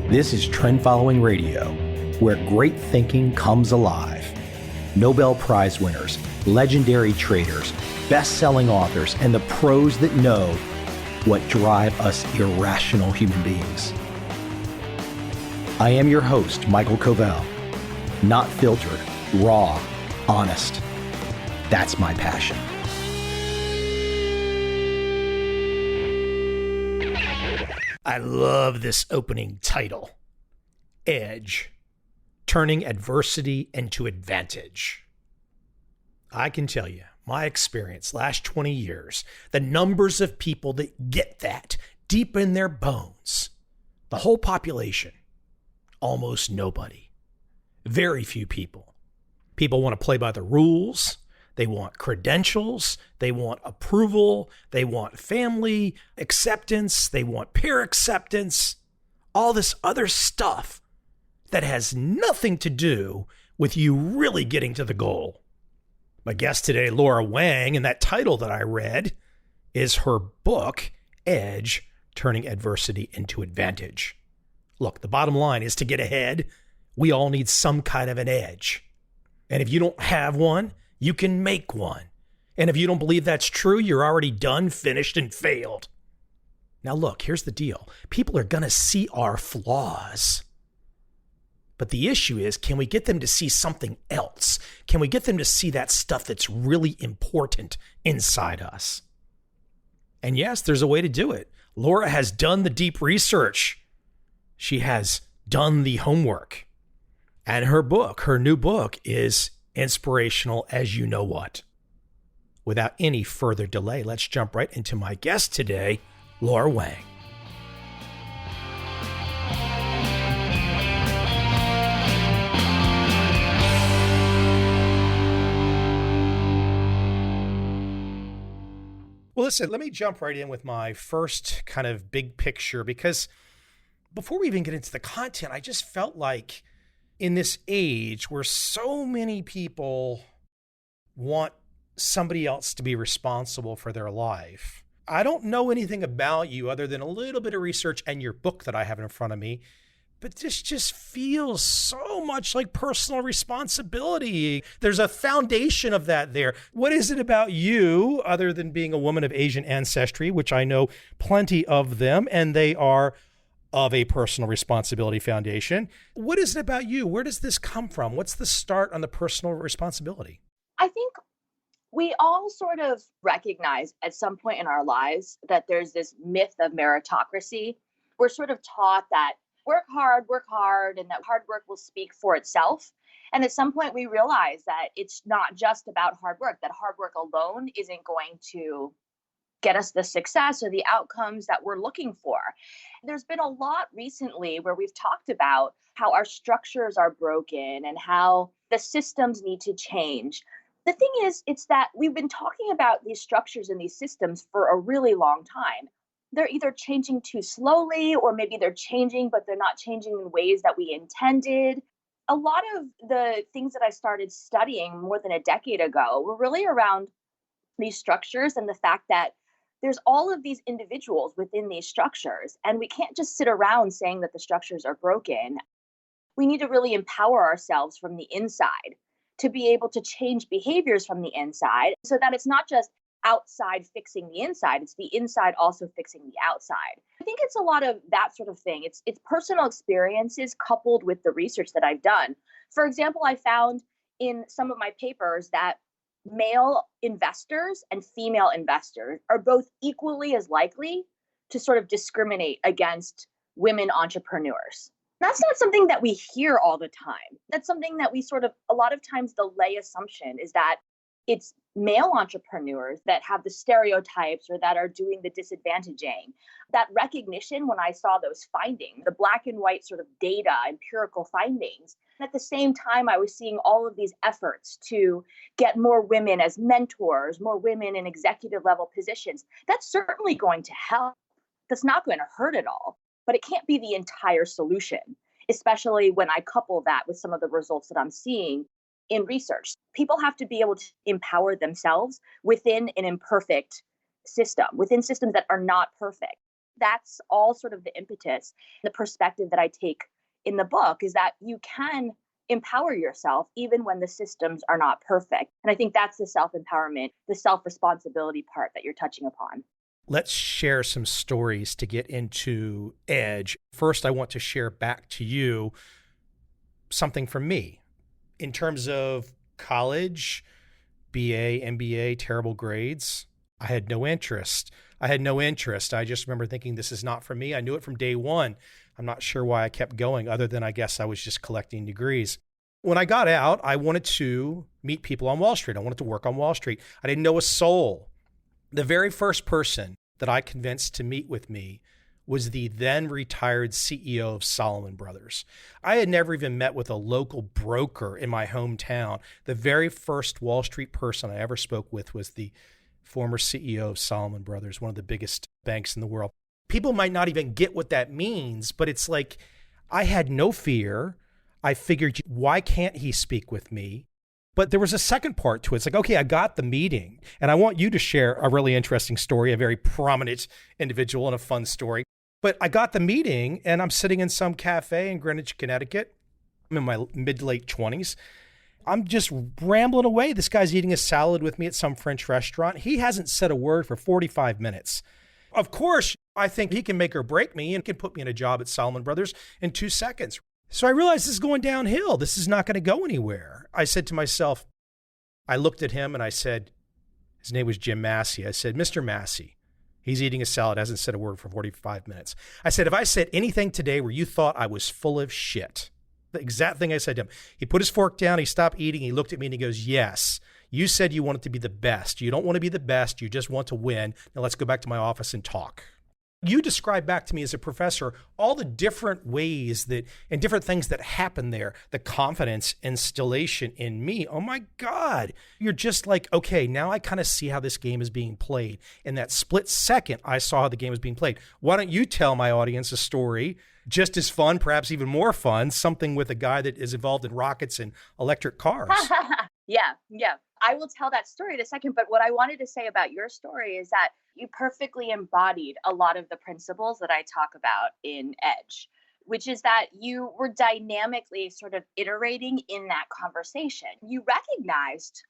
This is Trend Following Radio, where great thinking comes alive. Nobel Prize winners, legendary traders, best-selling authors, and the pros that know what drive us irrational human beings. I am your host, Michael Covel. Not filtered, raw, honest. That's my passion. I love this opening title, Edge, Turning Adversity into Advantage. I can tell you, my experience, last 20 years, the numbers of people that get that deep in their bones, the whole population, almost nobody. Very few people. People want to play by the rules. They want credentials, they want approval, they want family acceptance, they want peer acceptance, all this other stuff that has nothing to do with you really getting to the goal. My guest today, Laura Huang, and that title that I read is her book, Edge, Turning Adversity into Advantage. Look, the bottom line is to get ahead, we all need some kind of an edge. And if you don't have one, you can make one. And if you don't believe that's true, you're already done, finished, and failed. Now look, here's the deal. People are going to see our flaws. But the issue is, can we get them to see something else? Can we get them to see that stuff that's really important inside us? And yes, there's a way to do it. Laura has done the deep research. She has done the homework. And her book, her new book, is inspirational as you know what. Without any further delay, let's jump right into my guest today, Laura Huang. Well, listen, let me jump right in with my first kind of big picture, because before we even get into the content, I just felt like in this age where so many people want somebody else to be responsible for their life. I don't know anything about you other than a little bit of research and your book that I have in front of me, but this just feels so much like personal responsibility. There's a foundation of that there. What is it about you, other than being a woman of Asian ancestry, which I know plenty of them, and they are of a personal responsibility foundation. What is it about you? Where does this come from? What's the start on the personal responsibility? I think we all sort of recognize at some point in our lives that there's this myth of meritocracy. We're sort of taught that work hard, and that hard work will speak for itself. And at some point we realize that it's not just about hard work, that hard work alone isn't going to get us the success or the outcomes that we're looking for. There's been a lot recently where we've talked about how our structures are broken and how the systems need to change. The thing is, it's that we've been talking about these structures and these systems for a really long time. They're either changing too slowly, or maybe they're changing, but they're not changing in ways that we intended. A lot of the things that I started studying more than a decade ago were really around these structures and the fact that there's all of these individuals within these structures, and we can't just sit around saying that the structures are broken. We need to really empower ourselves from the inside to be able to change behaviors from the inside, so that it's not just outside fixing the inside, it's the inside also fixing the outside. I think it's a lot of that sort of thing. It's personal experiences coupled with the research that I've done. For example, I found in some of my papers that male investors and female investors are both equally as likely to sort of discriminate against women entrepreneurs. That's not something that we hear all the time. That's something that we sort of, a lot of times the lay assumption is that it's male entrepreneurs that have the stereotypes or that are doing the disadvantaging. That recognition, when I saw those findings, the black and white sort of data, empirical findings, and at the same time, I was seeing all of these efforts to get more women as mentors, more women in executive level positions. That's certainly going to help. That's not going to hurt at all, but it can't be the entire solution, especially when I couple that with some of the results that I'm seeing in research. People have to be able to empower themselves within an imperfect system, within systems that are not perfect. That's all sort of the impetus. The perspective that I take in the book is that you can empower yourself even when the systems are not perfect. And I think that's the self-empowerment, the self-responsibility part that you're touching upon. Let's share some stories to get into Edge. First, I want to share back to you something from me. In terms of college, BA, MBA, terrible grades, I had no interest. I just remember thinking, this is not for me. I knew it from day one. I'm not sure why I kept going, other than I guess I was just collecting degrees. When I got out, I wanted to meet people on Wall Street. I wanted to work on Wall Street. I didn't know a soul. The very first person that I convinced to meet with me was the then retired CEO of Salomon Brothers. I had never even met with a local broker in my hometown. The very first Wall Street person I ever spoke with was the former CEO of Salomon Brothers, one of the biggest banks in the world. People might not even get what that means, but it's like, I had no fear. I figured, why can't he speak with me? But there was a second part to it. It's like, okay, I got the meeting, and I want you to share a really interesting story, a very prominent individual and a fun story. But I got the meeting, and I'm sitting in some cafe in Greenwich, Connecticut. I'm in my mid to late 20s. I'm just rambling away. This guy's eating a salad with me at some French restaurant. He hasn't said a word for 45 minutes. Of course, I think he can make or break me and can put me in a job at Salomon Brothers in 2 seconds. So I realized this is going downhill. This is not going to go anywhere. I said to myself, I looked at him and I said, his name was Jim Massey. I said, Mr. Massey, he's eating a salad, hasn't said a word for 45 minutes. I said, if I said anything today where you thought I was full of shit, the exact thing I said to him, he put his fork down, he stopped eating, he looked at me and he goes, yes, you said you wanted to be the best. You don't want to be the best. You just want to win. Now let's go back to my office and talk. You described back to me as a professor all the different ways that and different things that happen there, the confidence installation in me. Oh my God, you're just like, okay, now I kind of see how this game is being played. In that split second, I saw how the game was being played. Why don't you tell my audience a story just as fun, perhaps even more fun, something with a guy that is involved in rockets and electric cars? Yeah. I will tell that story in a second. But what I wanted to say about your story is that you perfectly embodied a lot of the principles that I talk about in Edge, which is that you were dynamically sort of iterating in that conversation. You recognized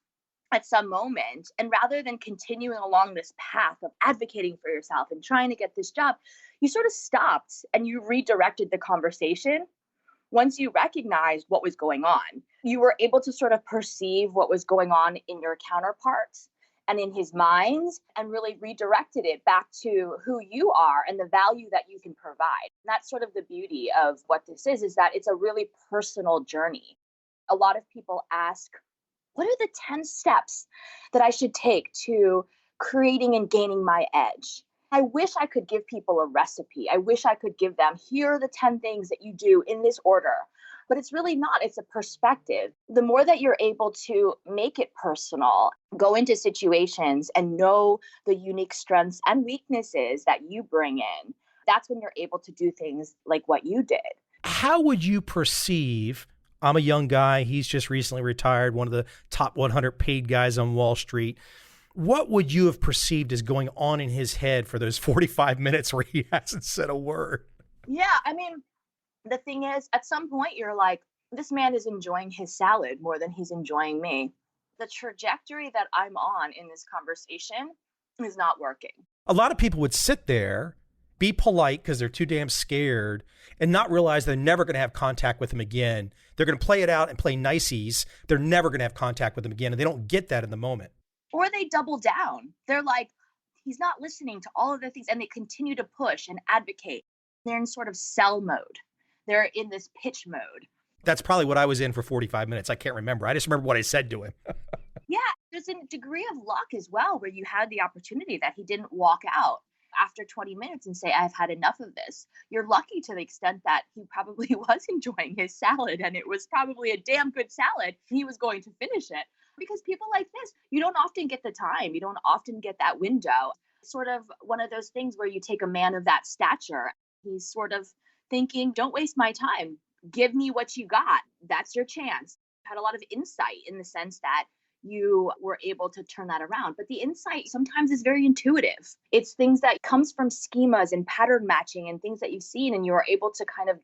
at some moment, and rather than continuing along this path of advocating for yourself and trying to get this job, you sort of stopped and you redirected the conversation. Once you recognized what was going on, you were able to sort of perceive what was going on in your counterparts and in his minds, and really redirected it back to who you are and the value that you can provide. And that's sort of the beauty of what this is that it's a really personal journey. A lot of people ask, what are the 10 steps that I should take to creating and gaining my edge? I wish I could give people a recipe. I wish I could give them, here are the 10 things that you do in this order. But it's really not. It's a perspective. The more that you're able to make it personal, go into situations and know the unique strengths and weaknesses that you bring in, that's when you're able to do things like what you did. How would you perceive, I'm a young guy, he's just recently retired, one of the top 100 paid guys on Wall Street. What would you have perceived as going on in his head for those 45 minutes where he hasn't said a word? Yeah, I mean, the thing is, at some point, you're like, this man is enjoying his salad more than he's enjoying me. The trajectory that I'm on in this conversation is not working. A lot of people would sit there, be polite because they're too damn scared, and not realize they're never going to have contact with him again. They're going to play it out and play niceys. They're never going to have contact with him again, and they don't get that in the moment. Or they double down. They're like, he's not listening to all of the things, and they continue to push and advocate. They're in sort of sell mode. They're in this pitch mode. That's probably what I was in for 45 minutes. I can't remember. I just remember what I said to him. Yeah, there's a degree of luck as well, where you had the opportunity that he didn't walk out after 20 minutes and say, I've had enough of this. You're lucky to the extent that he probably was enjoying his salad, and it was probably a damn good salad. He was going to finish it. Because people like this, you don't often get the time. You don't often get that window. It's sort of one of those things where you take a man of that stature. He's sort of thinking, don't waste my time. Give me what you got. That's your chance. Had a lot of insight in the sense that you were able to turn that around. But the insight sometimes is very intuitive. It's things that comes from schemas and pattern matching and things that you've seen, and you are able to kind of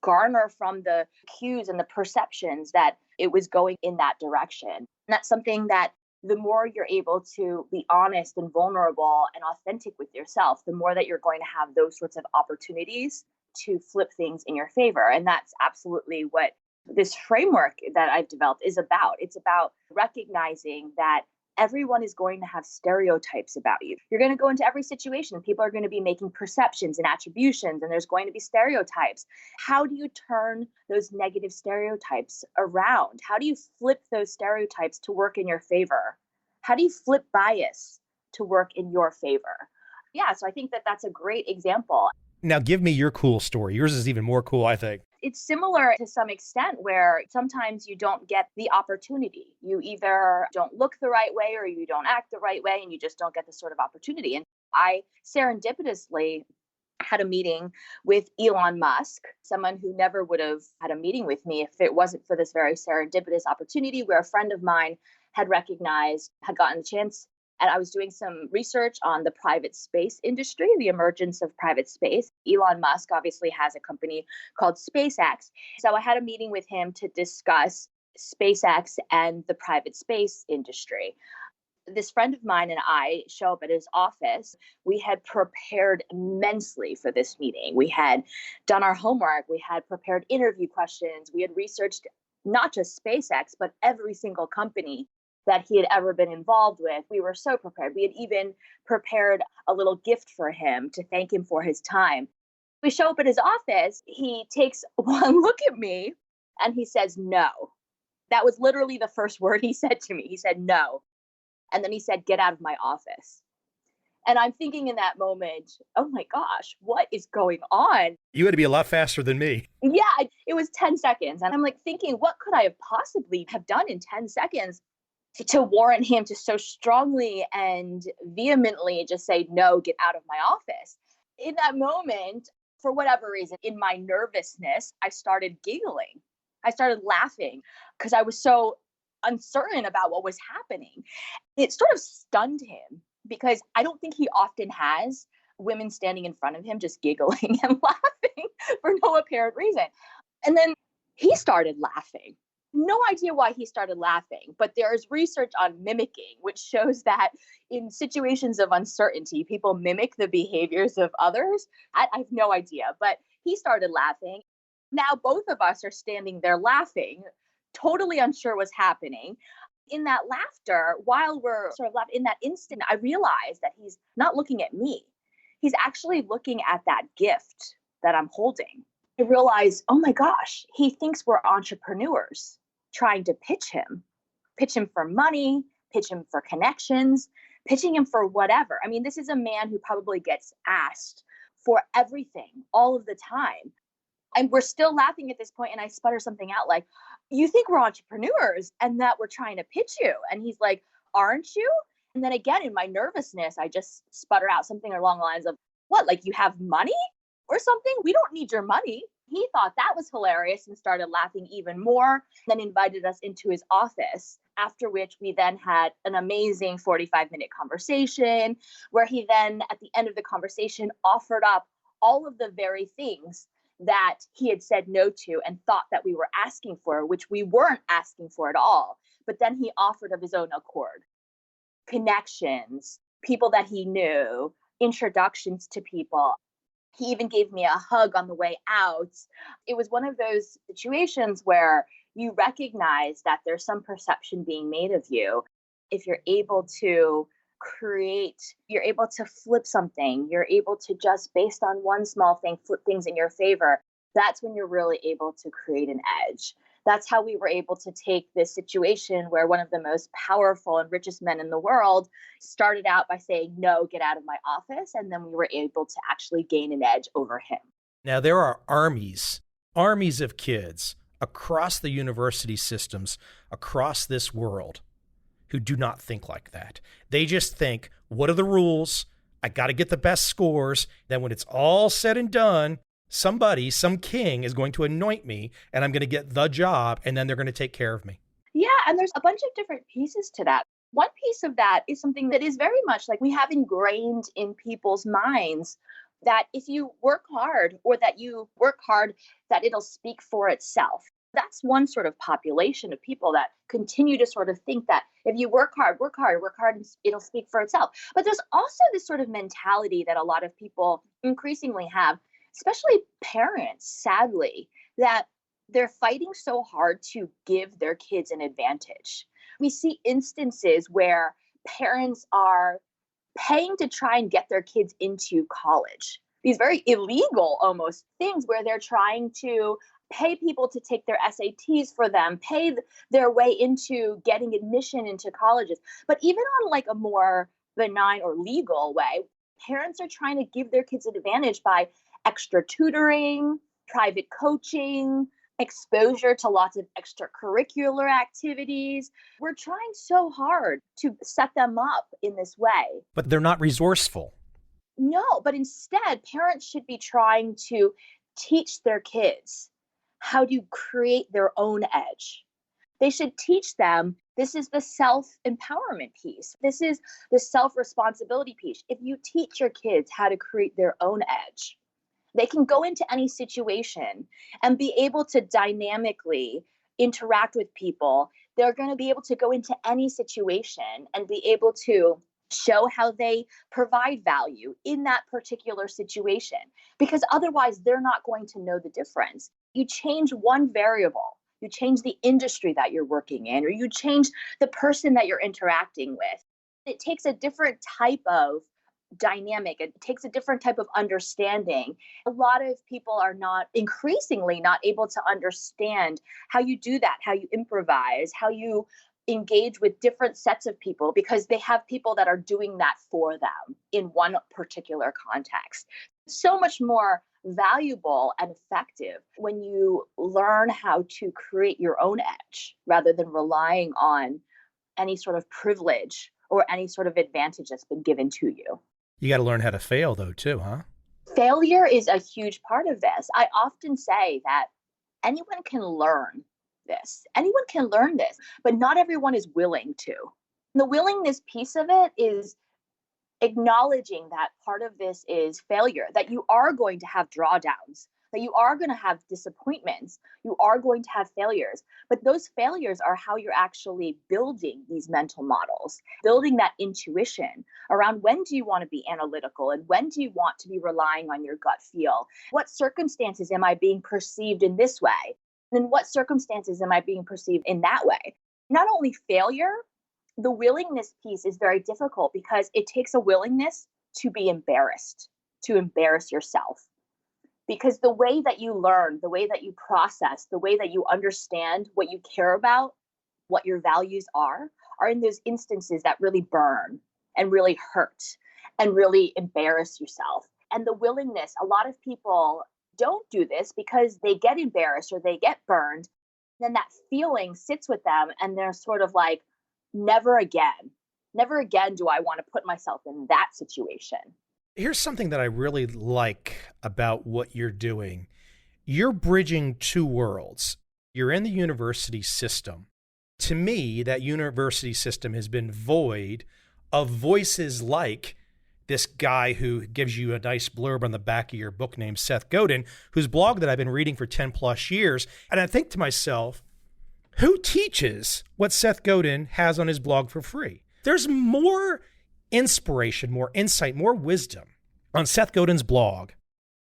garner from the cues and the perceptions that it was going in that direction. And that's something that the more you're able to be honest and vulnerable and authentic with yourself, the more that you're going to have those sorts of opportunities to flip things in your favor. And that's absolutely what this framework that I've developed is about. It's about recognizing that everyone is going to have stereotypes about you. You're going to go into every situation. People are going to be making perceptions and attributions, and there's going to be stereotypes. How do you turn those negative stereotypes around? How do you flip those stereotypes to work in your favor? How do you flip bias to work in your favor? Yeah, so I think that that's a great example. Now give me your cool story. Yours is even more cool, I think. It's similar to some extent where sometimes you don't get the opportunity. You either don't look the right way or you don't act the right way, and you just don't get the sort of opportunity. And I serendipitously had a meeting with Elon Musk, someone who never would have had a meeting with me if it wasn't for this very serendipitous opportunity where a friend of mine had gotten the chance. And I was doing some research on the private space industry, the emergence of private space. Elon Musk obviously has a company called SpaceX. So I had a meeting with him to discuss SpaceX and the private space industry. This friend of mine and I show up at his office. We had prepared immensely for this meeting. We had done our homework. We had prepared interview questions. We had researched not just SpaceX, but every single company that he had ever been involved with. We were so prepared. We had even prepared a little gift for him to thank him for his time. We show up at his office. He takes one look at me and he says, "No." That was literally the first word he said to me. He said, "No." And then he said, "Get out of my office." And I'm thinking in that moment, oh my gosh, what is going on? You had to be a lot faster than me. Yeah, it was 10 seconds. And I'm like thinking, what could I have possibly have done in 10 seconds to warrant him to so strongly and vehemently just say, "No, get out of my office"? In that moment, for whatever reason, in my nervousness, I started giggling. I started laughing because I was so uncertain about what was happening. It sort of stunned him because I don't think he often has women standing in front of him just giggling and laughing for no apparent reason. And then he started laughing. No idea why he started laughing, but there is research on mimicking, which shows that in situations of uncertainty, people mimic the behaviors of others. I have no idea, but he started laughing. Now both of us are standing there laughing, totally unsure what's happening. In that laughter, while we're sort of laughing, in that instant, I realized that he's not looking at me. He's actually looking at that gift that I'm holding. I realized, oh my gosh, he thinks we're entrepreneurs trying to pitch him for money, pitch him for connections, pitching him for whatever. I mean, this is a man who probably gets asked for everything all of the time. And we're still laughing at this point, and I sputter something out like, "You think we're entrepreneurs and that we're trying to pitch you?" And he's like, "Aren't you?" And then again, in my nervousness, I just sputter out something along the lines of, "What, like you have money or something? We don't need your money." He thought that was hilarious and started laughing even more, then invited us into his office, after which we then had an amazing 45-minute conversation where he then, at the end of the conversation, offered up all of the very things that he had said no to and thought that we were asking for, which we weren't asking for at all. But then he offered of his own accord. Connections, people that he knew, introductions to people. He even gave me a hug on the way out. It was one of those situations where you recognize that there's some perception being made of you. If you're able to you're able to flip something, you're able to just based on one small thing, flip things in your favor. That's when you're really able to create an edge. That's how we were able to take this situation where one of the most powerful and richest men in the world started out by saying, "No, get out of my office." And then we were able to actually gain an edge over him. Now, there are armies of kids across the university systems, across this world, who do not think like that. They just think, what are the rules? I got to get the best scores. Then when it's all said and done, some king is going to anoint me and I'm going to get the job and then they're going to take care of me. Yeah, and there's a bunch of different pieces to that. One piece of that is something that is very much like we have ingrained in people's minds that if you work hard or that you work hard, that it'll speak for itself. That's one sort of population of people that continue to sort of think that if you work hard, work hard, work hard, and it'll speak for itself. But there's also this sort of mentality that a lot of people increasingly have, especially parents, sadly, that they're fighting so hard to give their kids an advantage. We see instances where parents are paying to try and get their kids into college. These very illegal almost things where they're trying to pay people to take their SATs for them, pay their way into getting admission into colleges. But even on like a more benign or legal way, parents are trying to give their kids an advantage by extra tutoring, private coaching, exposure to lots of extracurricular activities. We're trying so hard to set them up in this way. But they're not resourceful. No, but instead, parents should be trying to teach their kids how to create their own edge. They should teach them this is the self-empowerment piece. This is the self-responsibility piece. If you teach your kids how to create their own edge, they can go into any situation and be able to dynamically interact with people. They're going to be able to go into any situation and be able to show how they provide value in that particular situation, because otherwise they're not going to know the difference. You change one variable, you change the industry that you're working in, or you change the person that you're interacting with. It takes a different type of dynamic. It takes a different type of understanding. A lot of people are increasingly not able to understand how you do that, how you improvise, how you engage with different sets of people, because they have people that are doing that for them in one particular context. So much more valuable and effective when you learn how to create your own edge rather than relying on any sort of privilege or any sort of advantage that's been given to you. You got to learn how to fail, though, too, huh? Failure is a huge part of this. I often say that anyone can learn this. Anyone can learn this, but not everyone is willing to. The willingness piece of it is acknowledging that part of this is failure, that you are going to have drawdowns, that you are going to have disappointments, you are going to have failures. But those failures are how you're actually building these mental models, building that intuition around when do you want to be analytical and when do you want to be relying on your gut feel? What circumstances am I being perceived in this way? And in what circumstances am I being perceived in that way? Not only failure, the willingness piece is very difficult because it takes a willingness to be embarrassed, to embarrass yourself. Because the way that you learn, the way that you process, the way that you understand what you care about, what your values are in those instances that really burn and really hurt and really embarrass yourself. And the willingness, a lot of people don't do this because they get embarrassed or they get burned. Then that feeling sits with them and they're sort of like, never again do I want to put myself in that situation. Here's something that I really like about what you're doing. You're bridging two worlds. You're in the university system. To me, that university system has been void of voices like this guy who gives you a nice blurb on the back of your book named Seth Godin, whose blog that I've been reading for 10 plus years. And I think to myself, who teaches what Seth Godin has on his blog for free? There's more inspiration, more insight, more wisdom on Seth Godin's blog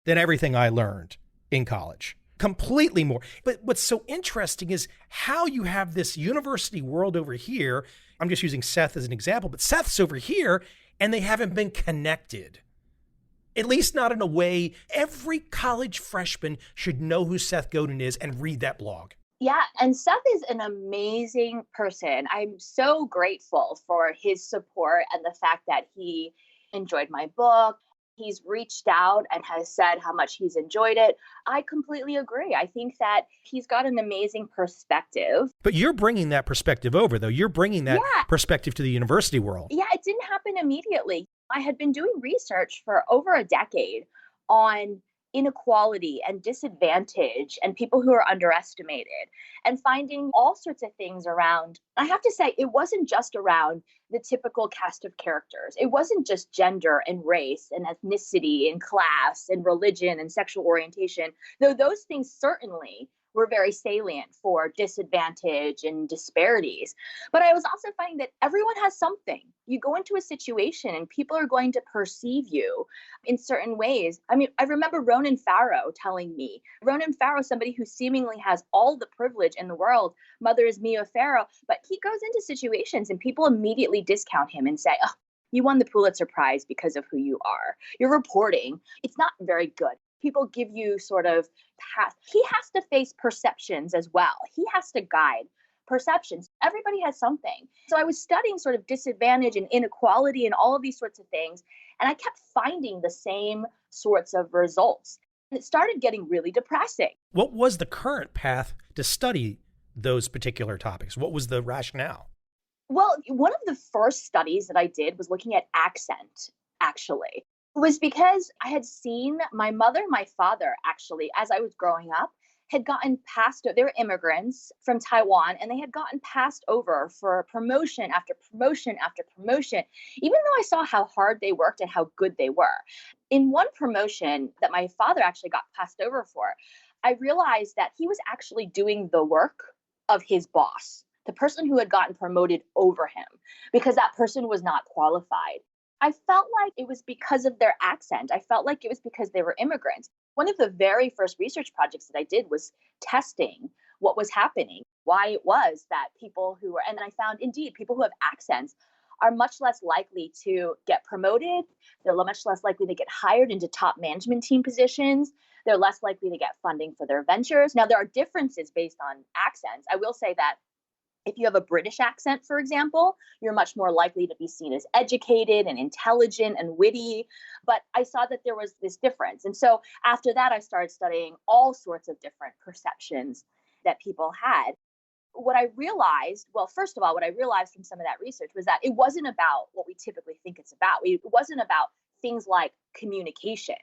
than everything I learned in college. Completely more. But what's so interesting is how you have this university world over here. I'm just using Seth as an example, but Seth's over here and they haven't been connected. At least not in a way every college freshman should know who Seth Godin is and read that blog. Yeah, and Seth is an amazing person. I'm so grateful for his support and the fact that he enjoyed my book. He's reached out and has said how much he's enjoyed it. I completely agree. I think that he's got an amazing perspective. But you're bringing that perspective over, though. You're bringing that perspective to the university world. Yeah, it didn't happen immediately. I had been doing research for over a decade on inequality and disadvantage and people who are underestimated and finding all sorts of things around. I have to say, it wasn't just around the typical cast of characters. It wasn't just gender and race and ethnicity and class and religion and sexual orientation, though those things certainly were very salient for disadvantage and disparities. But I was also finding that everyone has something. You go into a situation and people are going to perceive you in certain ways. I mean, I remember Ronan Farrow telling me, Ronan Farrow, somebody who seemingly has all the privilege in the world, mother is Mia Farrow, but he goes into situations and people immediately discount him and say, oh, you won the Pulitzer Prize because of who you are. Your reporting, it's not very good. People give you sort of pass. He has to face perceptions as well. He has to guide perceptions. Everybody has something. So I was studying sort of disadvantage and inequality and all of these sorts of things. And I kept finding the same sorts of results. And it started getting really depressing. What was the current path to study those particular topics? What was the rationale? Well, one of the first studies that I did was looking at accent, actually. It was because I had seen my mother, my father, actually, as I was growing up, had gotten passed. They were immigrants from Taiwan, and they had gotten passed over for promotion after promotion after promotion, even though I saw how hard they worked and how good they were. In one promotion that my father actually got passed over for, I realized that he was actually doing the work of his boss, the person who had gotten promoted over him, because that person was not qualified. I felt like it was because of their accent. I felt like it was because they were immigrants. One of the very first research projects that I did was testing what was happening, why it was that people who were, and I found indeed people who have accents are much less likely to get promoted. They're much less likely to get hired into top management team positions. They're less likely to get funding for their ventures. Now, there are differences based on accents. I will say that if you have a British accent, for example, you're much more likely to be seen as educated and intelligent and witty. But I saw that there was this difference. And so after that, I started studying all sorts of different perceptions that people had. What I realized, well, first of all, what I realized from some of that research was that it wasn't about what we typically think it's about. It wasn't about things like communication.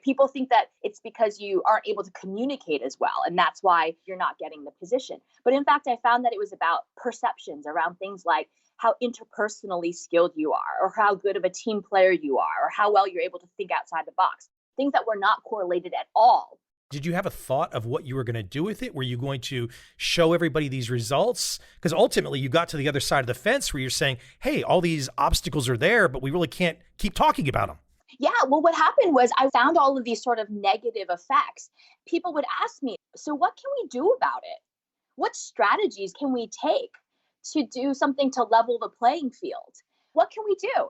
People think that it's because you aren't able to communicate as well, and that's why you're not getting the position. But in fact, I found that it was about perceptions around things like how interpersonally skilled you are, or how good of a team player you are, or how well you're able to think outside the box. Things that were not correlated at all. Did you have a thought of what you were going to do with it? Were you going to show everybody these results? Because ultimately you got to the other side of the fence where you're saying, hey, all these obstacles are there, but we really can't keep talking about them. Yeah, well, what happened was I found all of these sort of negative effects. People would ask me, so what can we do about it? What strategies can we take to do something to level the playing field? What can we do?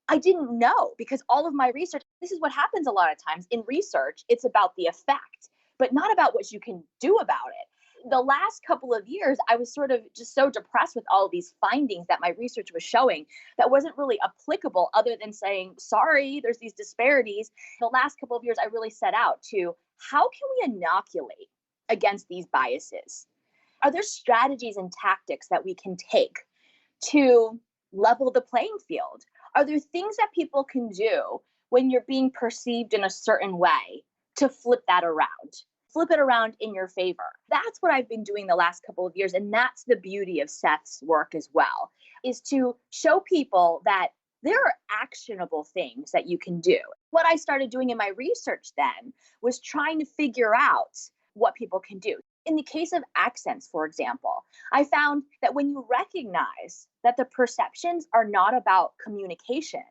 I didn't know, because all of my research, this is what happens a lot of times in research, it's about the effect, but not about what you can do about it. The last couple of years, I was sort of just so depressed with all of these findings that my research was showing that wasn't really applicable, other than saying, sorry, there's these disparities. The last couple of years, I really set out to, how can we inoculate against these biases? Are there strategies and tactics that we can take to level the playing field? Are there things that people can do when you're being perceived in a certain way to flip that around? Flip it around in your favor. That's what I've been doing the last couple of years. And that's the beauty of Seth's work as well, is to show people that there are actionable things that you can do. What I started doing in my research then was trying to figure out what people can do. In the case of accents, for example, I found that when you recognize that the perceptions are not about communication,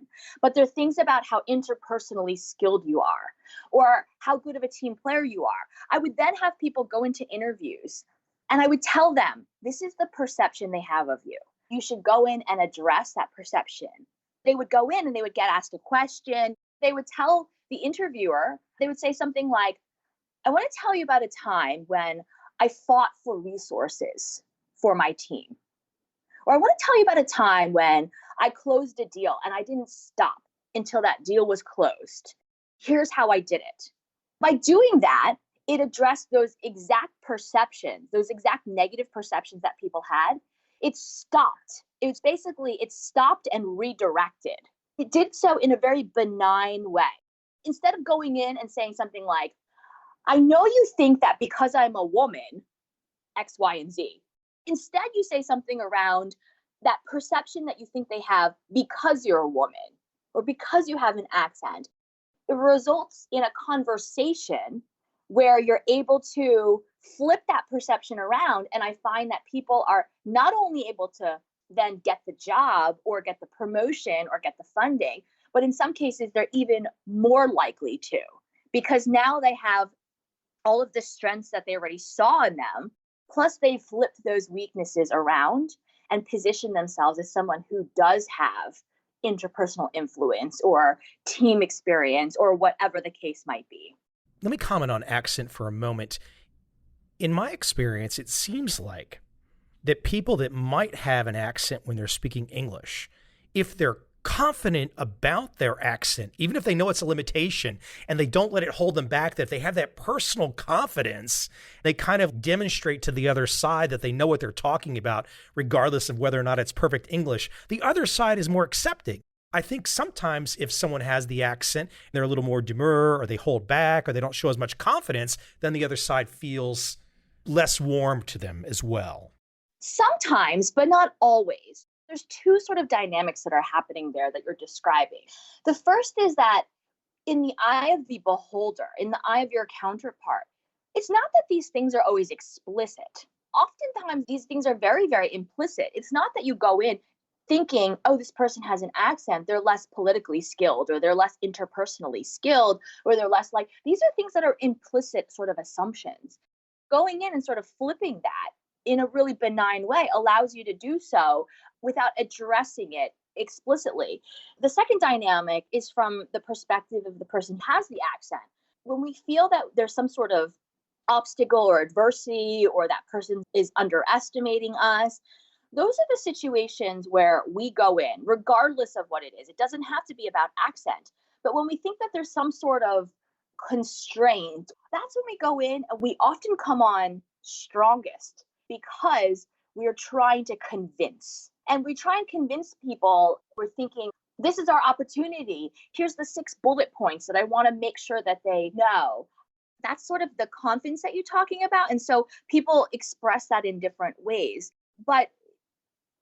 but they're things about how interpersonally skilled you are or how good of a team player you are, I would then have people go into interviews and I would tell them, this is the perception they have of you. You should go in and address that perception. They would go in and they would get asked a question. They would tell the interviewer, they would say something like, I want to tell you about a time when I fought for resources for my team. Or I want to tell you about a time when I closed a deal and I didn't stop until that deal was closed. Here's how I did it. By doing that, it addressed those exact perceptions, those exact negative perceptions that people had. It stopped. It stopped and redirected. It did so in a very benign way. Instead of going in and saying something like, I know you think that because I'm a woman, X, Y, and Z. Instead, you say something around that perception that you think they have because you're a woman or because you have an accent. It results in a conversation where you're able to flip that perception around. And I find that people are not only able to then get the job or get the promotion or get the funding, but in some cases, they're even more likely to, because now they have all of the strengths that they already saw in them. Plus, they flipped those weaknesses around and position themselves as someone who does have interpersonal influence or team experience or whatever the case might be. Let me comment on accent for a moment. In my experience, it seems like that people that might have an accent when they're speaking English, if they're confident about their accent, even if they know it's a limitation and they don't let it hold them back, that they have that personal confidence, they kind of demonstrate to the other side that they know what they're talking about, regardless of whether or not it's perfect English. The other side is more accepting. I think sometimes if someone has the accent, they're a little more demure or they hold back or they don't show as much confidence, then the other side feels less warm to them as well. Sometimes, but not always. There's two sort of dynamics that are happening there that you're describing. The first is that in the eye of the beholder, in the eye of your counterpart, it's not that these things are always explicit. Oftentimes, these things are very, very implicit. It's not that you go in thinking, oh, this person has an accent, they're less politically skilled, or they're less interpersonally skilled, or they're less like, these are things that are implicit sort of assumptions. Going in and sort of flipping that in a really benign way allows you to do so without addressing it explicitly. The second dynamic is from the perspective of the person who has the accent. When we feel that there's some sort of obstacle or adversity, or that person is underestimating us, those are the situations where we go in, regardless of what it is. It doesn't have to be about accent. But when we think that there's some sort of constraint, that's when we go in and we often come on strongest because we're trying to convince. And we try and convince people. We're thinking, this is our opportunity. Here's the 6 bullet points that I want to make sure that they know. That's sort of the confidence that you're talking about. And so people express that in different ways. But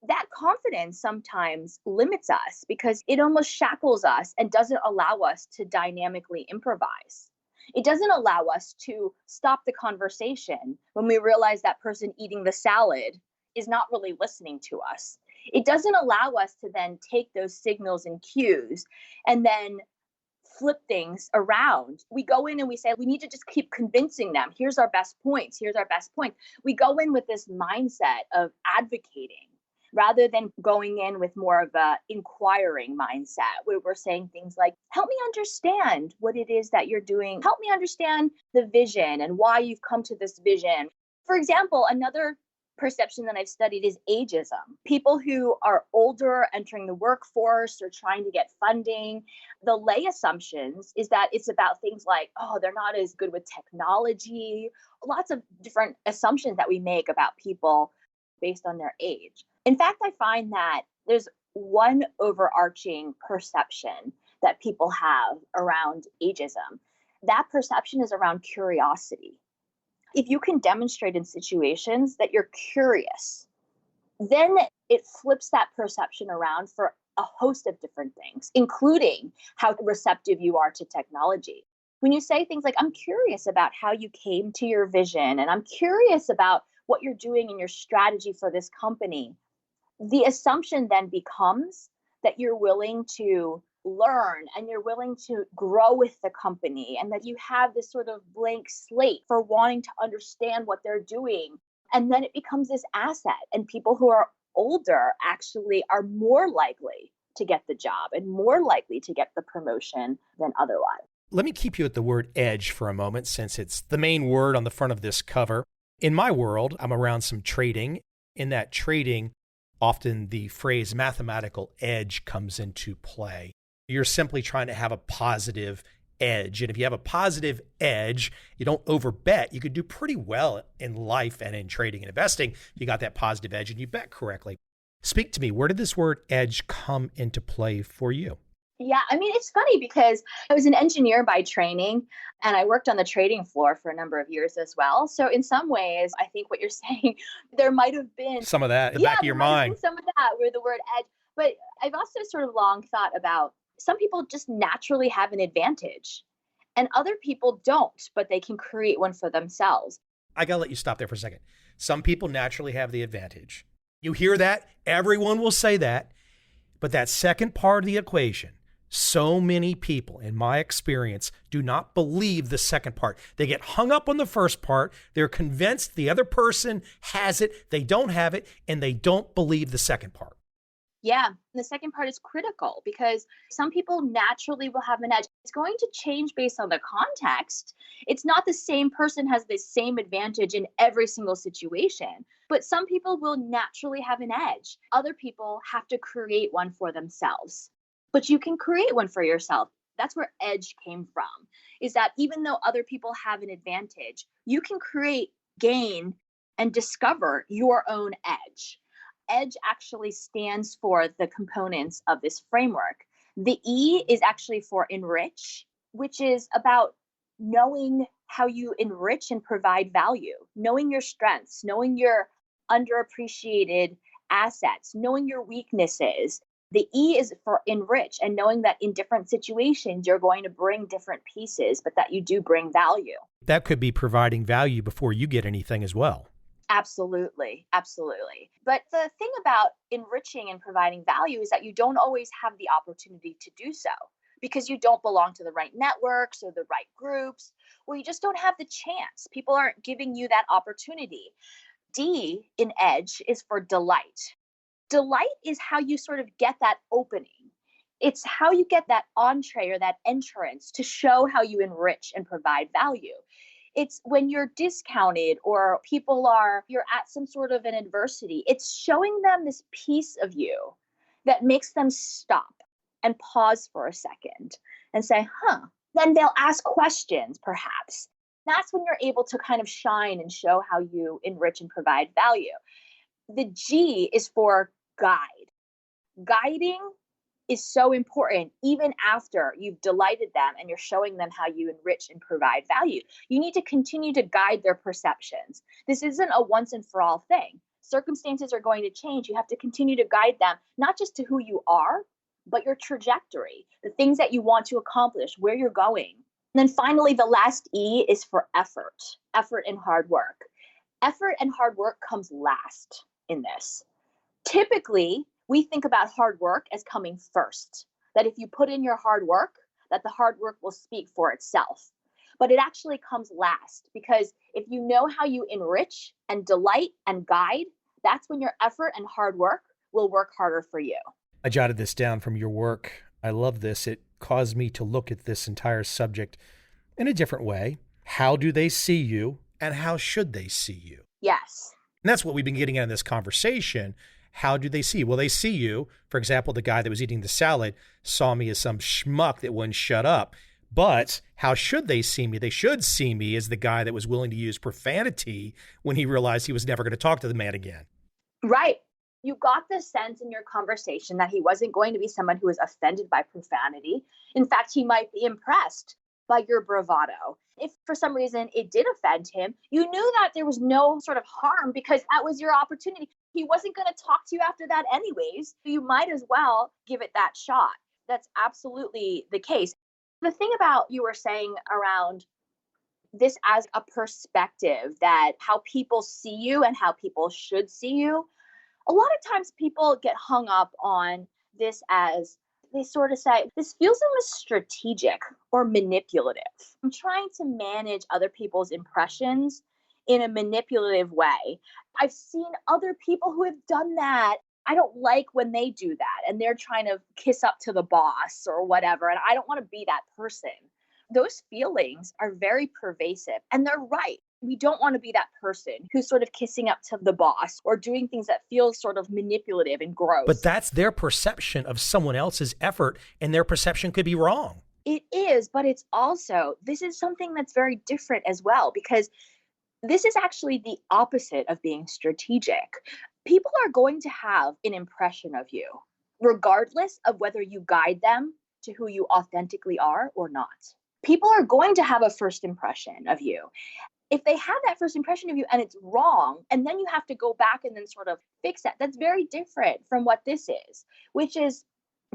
that confidence sometimes limits us because it almost shackles us and doesn't allow us to dynamically improvise. It doesn't allow us to stop the conversation when we realize that person eating the salad is not really listening to us. It doesn't allow us to then take those signals and cues and then flip things around. We go in and we say, we need to just keep convincing them. Here's our best points. Here's our best points. We go in with this mindset of advocating rather than going in with more of a inquiring mindset where we're saying things like, help me understand what it is that you're doing. Help me understand the vision and why you've come to this vision. For example, another perception that I've studied is ageism. People who are older, entering the workforce or trying to get funding, the lay assumptions is that it's about things like, oh, they're not as good with technology, lots of different assumptions that we make about people based on their age. In fact, I find that there's one overarching perception that people have around ageism. That perception is around curiosity. If you can demonstrate in situations that you're curious, then it flips that perception around for a host of different things, including how receptive you are to technology. When you say things like, I'm curious about how you came to your vision, and I'm curious about what you're doing in your strategy for this company, the assumption then becomes that you're willing to learn and you're willing to grow with the company and that you have this sort of blank slate for wanting to understand what they're doing. And then it becomes this asset, and people who are older actually are more likely to get the job and more likely to get the promotion than otherwise. Let me keep you at the word edge for a moment, since it's the main word on the front of this cover. In my world, I'm around some trading. In that trading, often the phrase mathematical edge comes into play. You're simply trying to have a positive edge. And if you have a positive edge, you don't overbet, you could do pretty well in life and in trading and investing. You got that positive edge and you bet correctly. Speak to me. Where did this word edge come into play for you? Yeah, I mean, it's funny because I was an engineer by training and I worked on the trading floor for a number of years as well. So in some ways, I think what you're saying, there might have been, Some of that in the yeah, back of there your might have mind. been some of that where the word edge, but I've also sort of long thought about some people just naturally have an advantage and other people don't, but they can create one for themselves. I got to let you stop there for a second. Some people naturally have the advantage. You hear that? Everyone will say that. But that second part of the equation, so many people, in my experience, do not believe the second part. They get hung up on the first part. They're convinced the other person has it. They don't have it, and they don't believe the second part. Yeah, the second part is critical because some people naturally will have an edge. It's going to change based on the context. It's not the same person has the same advantage in every single situation, but some people will naturally have an edge. Other people have to create one for themselves. But you can create one for yourself. That's where edge came from, is that even though other people have an advantage, you can create, gain, and discover your own edge. Edge actually stands for the components of this framework. The E is actually for enrich, which is about knowing how you enrich and provide value, knowing your strengths, knowing your underappreciated assets, knowing your weaknesses. The E is for enrich and knowing that in different situations, you're going to bring different pieces, but that you do bring value. That could be providing value before you get anything as well. Absolutely. Absolutely. But the thing about enriching and providing value is that you don't always have the opportunity to do so because you don't belong to the right networks or the right groups, or you just don't have the chance. People aren't giving you that opportunity. D in edge is for delight. Delight is how you sort of get that opening. It's how you get that entree or that entrance to show how you enrich and provide value. It's when you're discounted or you're at some sort of an adversity, it's showing them this piece of you that makes them stop and pause for a second and say, then they'll ask questions perhaps. That's when you're able to kind of shine and show how you enrich and provide value. The G is for guide. Guiding is so important even after you've delighted them and you're showing them how you enrich and provide value. You need to continue to guide their perceptions. This isn't a once and for all thing. Circumstances are going to change. You have to continue to guide them, not just to who you are, but your trajectory, the things that you want to accomplish, where you're going. And then finally, the last E is for effort and hard work. Effort and hard work comes last in this. Typically, we think about hard work as coming first, that if you put in your hard work, that the hard work will speak for itself. But it actually comes last because if you know how you enrich and delight and guide, that's when your effort and hard work will work harder for you. I jotted this down from your work. I love this. It caused me to look at this entire subject in a different way. How do they see you and how should they see you? Yes. And that's what we've been getting at in this conversation. How do they see you? Well, they see you. For example, the guy that was eating the salad saw me as some schmuck that wouldn't shut up. But how should they see me? They should see me as the guy that was willing to use profanity when he realized he was never going to talk to the man again. Right. You got the sense in your conversation that he wasn't going to be someone who was offended by profanity. In fact, he might be impressed by your bravado. If for some reason it did offend him, you knew that there was no sort of harm because that was your opportunity. He wasn't going to talk to you after that anyways. You might as well give it that shot. That's absolutely the case. The thing about you were saying around this as a perspective, that how people see you and how people should see you, a lot of times people get hung up on this as they sort of say, this feels almost strategic or manipulative. I'm trying to manage other people's impressions in a manipulative way. I've seen other people who have done that. I don't like when they do that and they're trying to kiss up to the boss or whatever. And I don't want to be that person. Those feelings are very pervasive and they're right. We don't want to be that person who's sort of kissing up to the boss or doing things that feel sort of manipulative and gross. But that's their perception of someone else's effort, and their perception could be wrong. It is, but it's also, this is something that's very different as well, because this is actually the opposite of being strategic. People are going to have an impression of you, regardless of whether you guide them to who you authentically are or not. People are going to have a first impression of you. If they have that first impression of you and it's wrong, and then you have to go back and then sort of fix that, that's very different from what this is, which is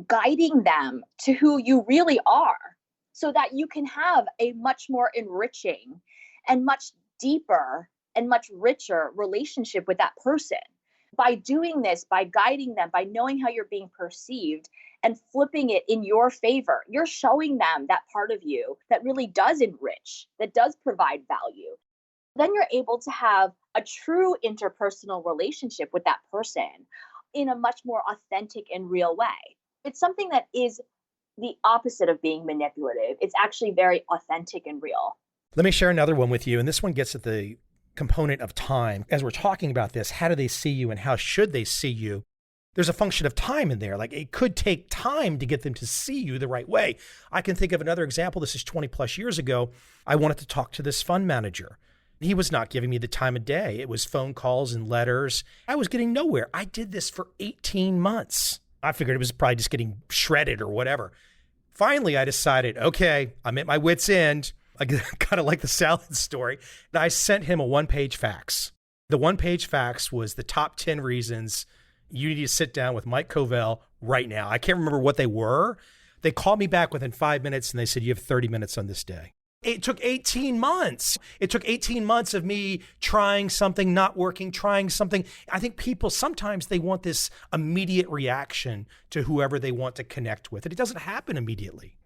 guiding them to who you really are so that you can have a much more enriching and much deeper and much richer relationship with that person. By doing this, by guiding them, by knowing how you're being perceived and flipping it in your favor, you're showing them that part of you that really does enrich, that does provide value. Then you're able to have a true interpersonal relationship with that person in a much more authentic and real way. It's something that is the opposite of being manipulative. It's actually very authentic and real. Let me share another one with you. And this one gets at the component of time. As we're talking about this, how do they see you and how should they see you? There's a function of time in there. Like it could take time to get them to see you the right way. I can think of another example. This is 20 plus years ago. I wanted to talk to this fund manager. He was not giving me the time of day. It was phone calls and letters. I was getting nowhere. I did this for 18 months. I figured it was probably just getting shredded or whatever. Finally, I decided, okay, I'm at my wit's end. I kind of like the salad story. And I sent him a one-page fax. The one-page fax was the top 10 reasons you need to sit down with Mike Covel right now. I can't remember what they were. They called me back within 5 minutes and they said, you have 30 minutes on this day. It took 18 months. It took 18 months of me trying something, not working, trying something. I think people, sometimes they want this immediate reaction to whoever they want to connect with. And it doesn't happen immediately.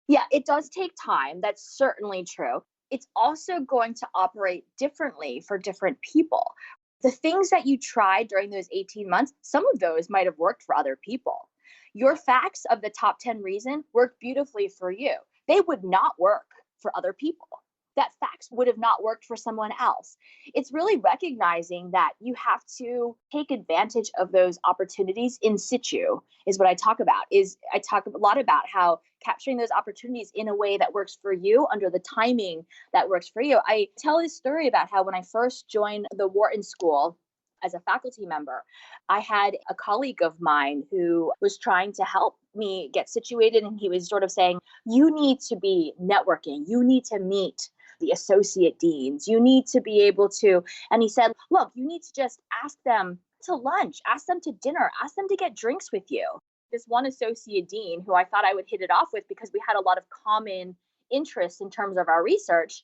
Yeah, it does take time. That's certainly true. It's also going to operate differently for different people. The things that you tried during those 18 months, some of those might have worked for other people. Your facts of the top 10 reasons worked beautifully for you. They would not work for other people. That facts would have not worked for someone else. It's really recognizing that you have to take advantage of those opportunities in situ is what I talk about. I talk a lot about how capturing those opportunities in a way that works for you under the timing that works for you. I tell this story about how when I first joined the Wharton School as a faculty member, I had a colleague of mine who was trying to help me get situated. And he was sort of saying, you need to be networking. You need to meet the associate deans. You need to be able to, and he said, look, you need to just ask them to lunch, ask them to dinner, ask them to get drinks with you. This one associate dean who I thought I would hit it off with because we had a lot of common interests in terms of our research,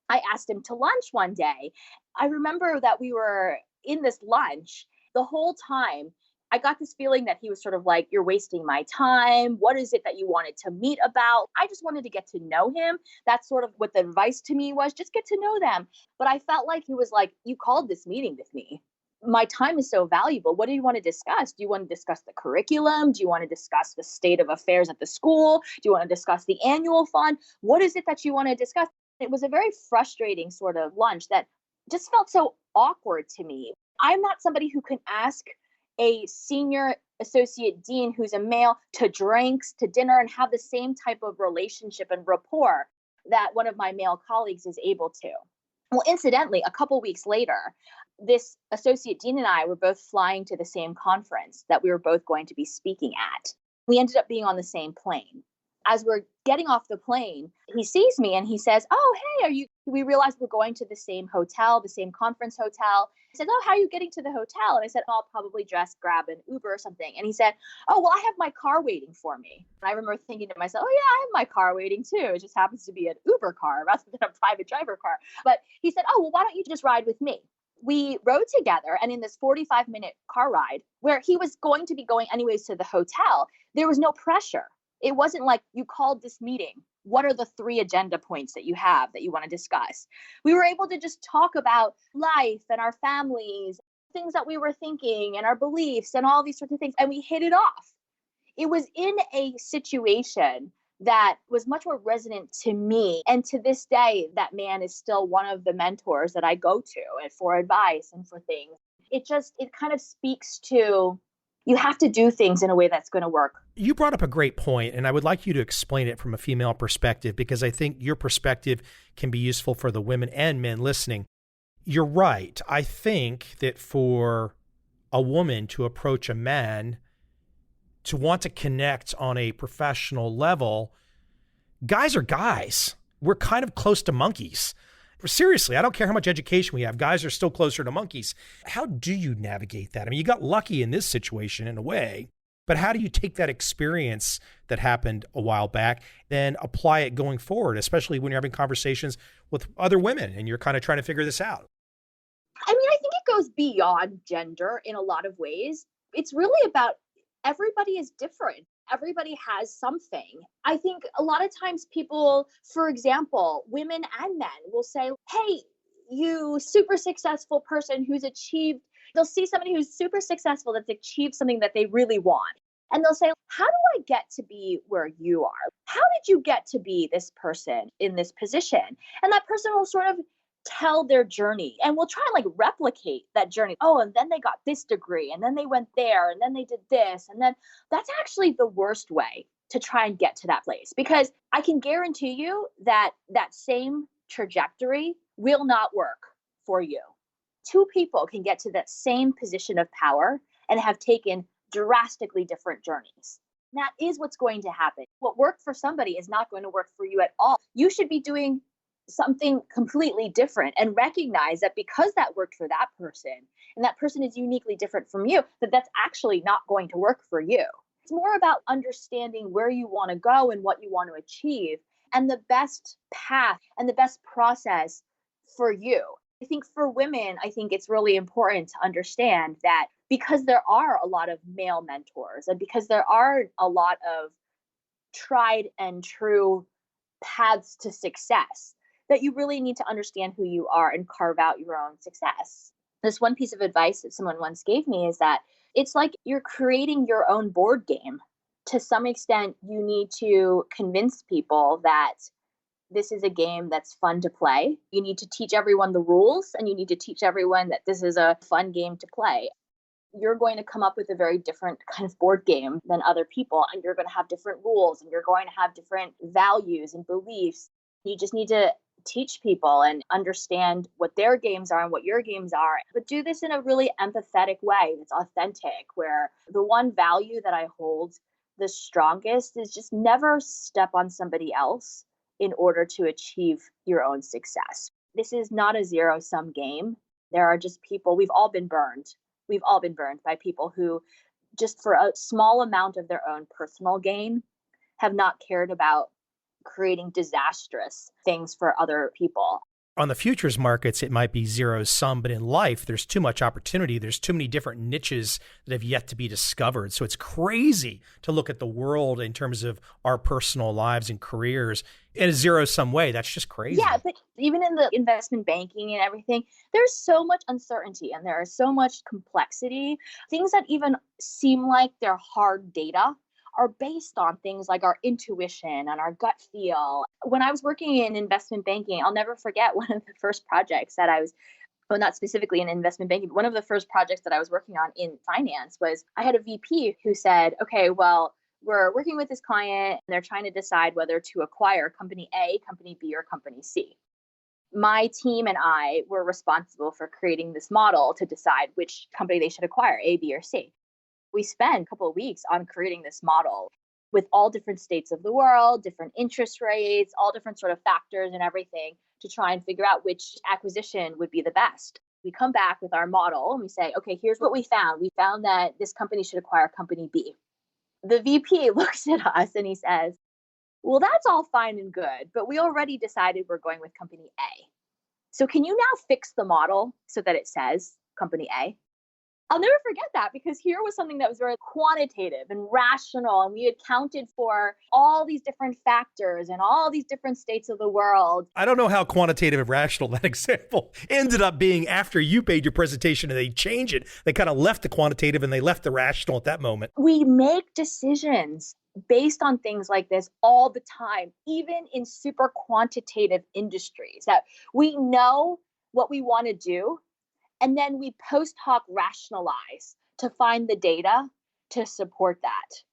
I asked him to lunch one day. I remember that we were in this lunch the whole time. I got this feeling that he was sort of like, you're wasting my time. What is it that you wanted to meet about? I just wanted to get to know him. That's sort of what the advice to me was, just get to know them. But I felt like he was like, you called this meeting with me. My time is so valuable. What do you want to discuss? Do you want to discuss the curriculum? Do you want to discuss the state of affairs at the school? Do you want to discuss the annual fund? What is it that you want to discuss? It was a very frustrating sort of lunch that just felt so awkward to me. I'm not somebody who can ask a senior associate dean who's a male to drinks, to dinner, and have the same type of relationship and rapport that one of my male colleagues is able to. Well, incidentally, a couple weeks later, this associate dean and I were both flying to the same conference that we were both going to be speaking at. We ended up being on the same plane. As we're getting off the plane, he sees me and he says, oh, hey, we realized we're going to the same hotel, the same conference hotel. He said, oh, how are you getting to the hotel? And I said, oh, I'll probably just grab an Uber or something. And he said, oh, well, I have my car waiting for me. And I remember thinking to myself, oh, yeah, I have my car waiting too. It just happens to be an Uber car rather than a private driver car. But he said, oh, well, why don't you just ride with me? We rode together, and in this 45-minute car ride, where he was going to be going anyways to the hotel, there was no pressure. It wasn't like you called this meeting. What are the 3 agenda points that you have that you want to discuss? We were able to just talk about life and our families, things that we were thinking and our beliefs and all these sorts of things. And we hit it off. It was in a situation that was much more resonant to me. And to this day, that man is still one of the mentors that I go to and for advice and for things. It kind of speaks to, you have to do things in a way that's going to work. You brought up a great point, and I would like you to explain it from a female perspective, because I think your perspective can be useful for the women and men listening. You're right. I think that for a woman to approach a man to want to connect on a professional level, guys are guys. We're kind of close to monkeys. Seriously, I don't care how much education we have. Guys are still closer to monkeys. How do you navigate that? I mean, you got lucky in this situation in a way, but how do you take that experience that happened a while back, then apply it going forward, especially when you're having conversations with other women and you're kind of trying to figure this out? I mean, I think it goes beyond gender in a lot of ways. It's really about everybody is different. Everybody has something. I think a lot of times people, for example, women and men will say, hey, you super successful person who's achieved, they'll see somebody who's super successful that's achieved something that they really want. And they'll say, how do I get to be where you are? How did you get to be this person in this position? And that person will sort of tell their journey and we'll try and like replicate that journey. Oh, and then they got this degree and then they went there and then they did this. And then that's actually the worst way to try and get to that place, because I can guarantee you that that same trajectory will not work for you. Two people can get to that same position of power and have taken drastically different journeys. That is what's going to happen. What worked for somebody is not going to work for you at all. You should be doing something completely different and recognize that because that worked for that person and that person is uniquely different from you, that that's actually not going to work for you. It's more about understanding where you want to go and what you want to achieve and the best path and the best process for you. I think for women, I think it's really important to understand that because there are a lot of male mentors and because there are a lot of tried and true paths to success, that you really need to understand who you are and carve out your own success. This one piece of advice that someone once gave me is that it's like you're creating your own board game. To some extent, you need to convince people that this is a game that's fun to play. You need to teach everyone the rules and you need to teach everyone that this is a fun game to play. You're going to come up with a very different kind of board game than other people, and you're going to have different rules and you're going to have different values and beliefs. You just need to teach people and understand what their games are and what your games are, but do this in a really empathetic way that's authentic, where the one value that I hold the strongest is just never step on somebody else in order to achieve your own success. This is not a zero-sum game. There are just people, we've all been burned. We've all been burned by people who just for a small amount of their own personal gain have not cared about creating disastrous things for other people. On the futures markets, it might be zero sum, but in life, there's too much opportunity. There's too many different niches that have yet to be discovered. So it's crazy to look at the world in terms of our personal lives and careers in a zero sum way. That's just crazy. Yeah, but even in the investment banking and everything, there's so much uncertainty and there is so much complexity. Things that even seem like they're hard data are based on things like our intuition and our gut feel. When I was working in investment banking, I'll never forget one of the first projects that I was, well, not specifically in investment banking, but one of the first projects that I was working on in finance was I had a VP who said, okay, well, we're working with this client and they're trying to decide whether to acquire company A, company B, or company C. My team and I were responsible for creating this model to decide which company they should acquire, A, B, or C. We spent a couple of weeks on creating this model with all different states of the world, different interest rates, all different sort of factors and everything to try and figure out which acquisition would be the best. We come back with our model and we say, okay, here's what we found. We found that this company should acquire company B. The VP looks at us and he says, well, that's all fine and good, but we already decided we're going with company A. So can you now fix the model so that it says company A? I'll never forget that, because here was something that was very quantitative and rational, and we had counted for all these different factors and all these different states of the world. I don't know how quantitative and rational that example ended up being after you made your presentation and they changed it. They kind of left the quantitative and they left the rational at that moment. We make decisions based on things like this all the time, even in super quantitative industries, that we know what we want to do. And then we post hoc rationalize to find the data to support that.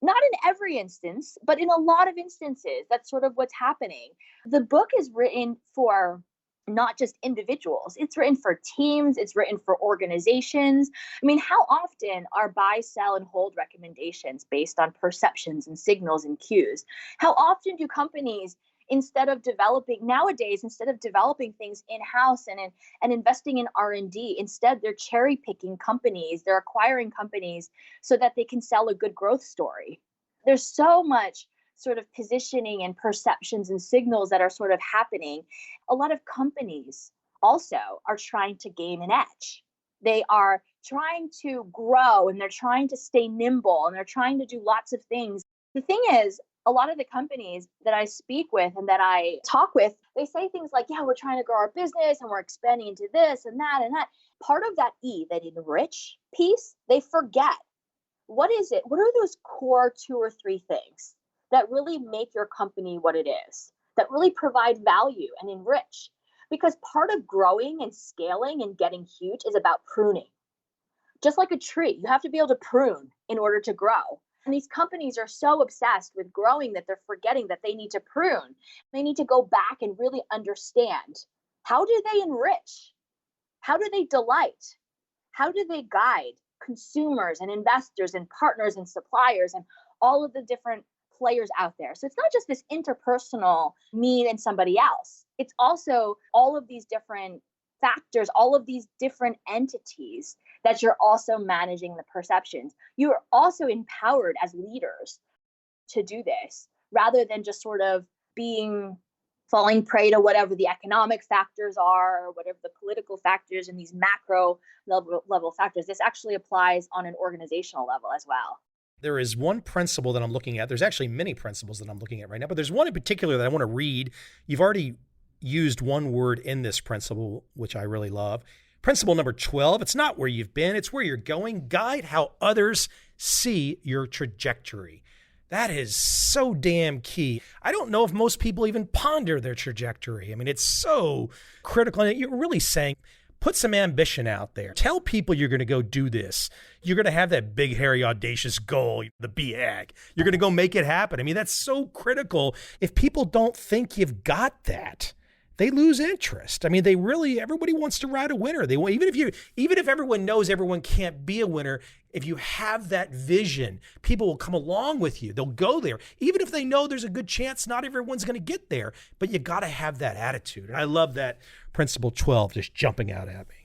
Not in every instance, but in a lot of instances, that's sort of what's happening. The book is written for not just individuals. It's written for teams, it's written for organizations. I mean, how often are buy, sell, and hold recommendations based on perceptions and signals and cues? How often do companies, instead of developing things in-house and investing in R&D, instead they're cherry picking companies, they're acquiring companies so that they can sell a good growth story. There's so much sort of positioning and perceptions and signals that are sort of happening. A lot of companies also are trying to gain an edge. They are trying to grow and they're trying to stay nimble and they're trying to do lots of things. The thing is, a lot of the companies that I speak with and that I talk with, they say things like, yeah, we're trying to grow our business and we're expanding into this and that and that. Part of that that enrich piece, they forget. What is it? What are those core 2 or 3 things that really make your company what it is, that really provide value and enrich? Because part of growing and scaling and getting huge is about pruning. Just like a tree, you have to be able to prune in order to grow. And these companies are so obsessed with growing that they're forgetting that they need to prune. They need to go back and really understand, how do they enrich? How do they delight? How do they guide consumers and investors and partners and suppliers and all of the different players out there? So it's not just this interpersonal me and somebody else. It's also all of these different factors, all of these different entities that you're also managing the perceptions. You're also empowered as leaders to do this rather than just sort of falling prey to whatever the economic factors are, or whatever the political factors and these macro level factors. This actually applies on an organizational level as well. There is one principle that I'm looking at. There's actually many principles that I'm looking at right now, but there's one in particular that I want to read. You've already used one word in this principle, which I really love. Principle number 12, it's not where you've been, it's where you're going. Guide how others see your trajectory. That is so damn key. I don't know if most people even ponder their trajectory. I mean, it's so critical. And you're really saying, put some ambition out there. Tell people you're going to go do this. You're going to have that big, hairy, audacious goal, the BAG. You're going to go make it happen. I mean, that's so critical. If people don't think you've got that, they lose interest. I mean, everybody wants to ride a winner. Even if everyone knows everyone can't be a winner, if you have that vision, people will come along with you. They'll go there. Even if they know there's a good chance not everyone's going to get there, but you got to have that attitude. And I love that principle 12 just jumping out at me.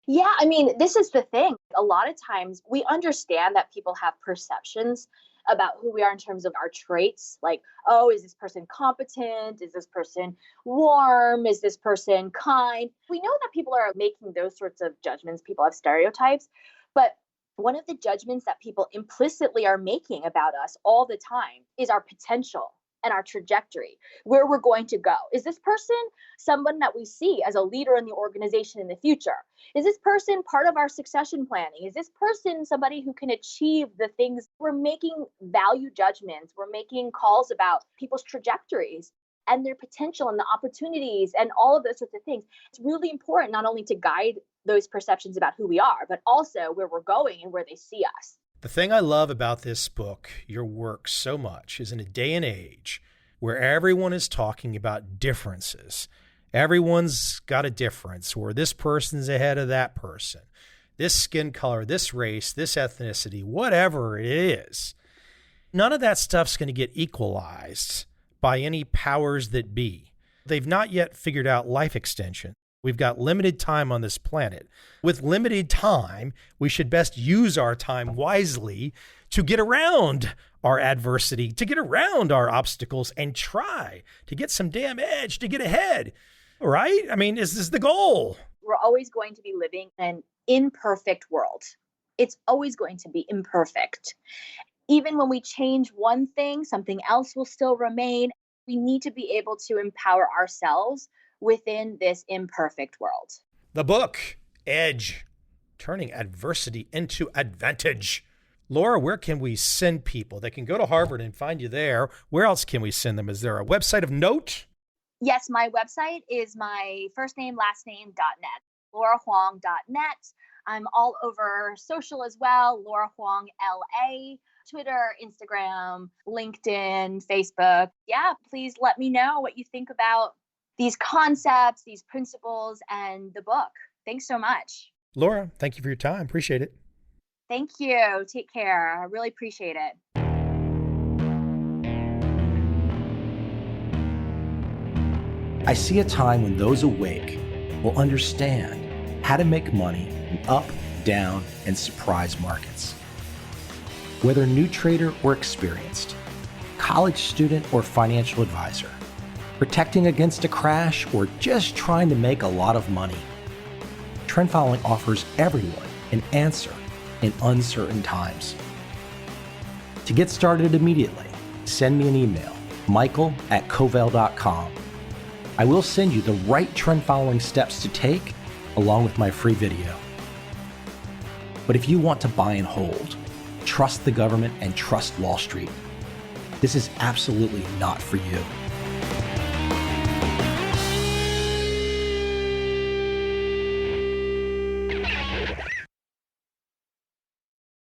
Yeah, I mean, this is the thing. A lot of times we understand that people have perceptions about who we are in terms of our traits. Like, oh, is this person competent? Is this person warm? Is this person kind? We know that people are making those sorts of judgments. People have stereotypes. But one of the judgments that people implicitly are making about us all the time is our potential and our trajectory, where we're going to go. Is this person someone that we see as a leader in the organization in the future? Is this person part of our succession planning? Is this person somebody who can achieve the things? We're making value judgments. We're making calls about people's trajectories and their potential and the opportunities and all of those sorts of things. It's really important not only to guide those perceptions about who we are, but also where we're going and where they see us. The thing I love about this book, your work so much, is in a day and age where everyone is talking about differences. Everyone's got a difference, where this person's ahead of that person, this skin color, this race, this ethnicity, whatever it is. None of that stuff's going to get equalized by any powers that be. They've not yet figured out life extension. We've got limited time on this planet. With limited time, we should best use our time wisely to get around our adversity, to get around our obstacles, and try to get some damn edge to get ahead. Right? I mean, is this the goal? We're always going to be living in an imperfect world. It's always going to be imperfect. Even when we change one thing, something else will still remain. We need to be able to empower ourselves within this imperfect world. The book, Edge, Turning Adversity into Advantage. Laura, where can we send people? They can go to Harvard and find you there. Where else can we send them? Is there a website of note? Yes, my website is my first name, last name.net, laurahuang.net. I'm all over social as well, Laura Huang LA, Twitter, Instagram, LinkedIn, Facebook. Yeah, please let me know what you think about these concepts, these principles, and the book. Thanks so much. Laura, thank you for your time. Appreciate it. Thank you. Take care. I really appreciate it. I see a time when those awake will understand how to make money in up, down, and surprise markets. Whether new trader or experienced, college student or financial advisor, protecting against a crash or just trying to make a lot of money, trend following offers everyone an answer in uncertain times. To get started immediately, send me an email, michael@covel.com. I will send you the right trend following steps to take along with my free video. But if you want to buy and hold, trust the government and trust Wall Street, this is absolutely not for you.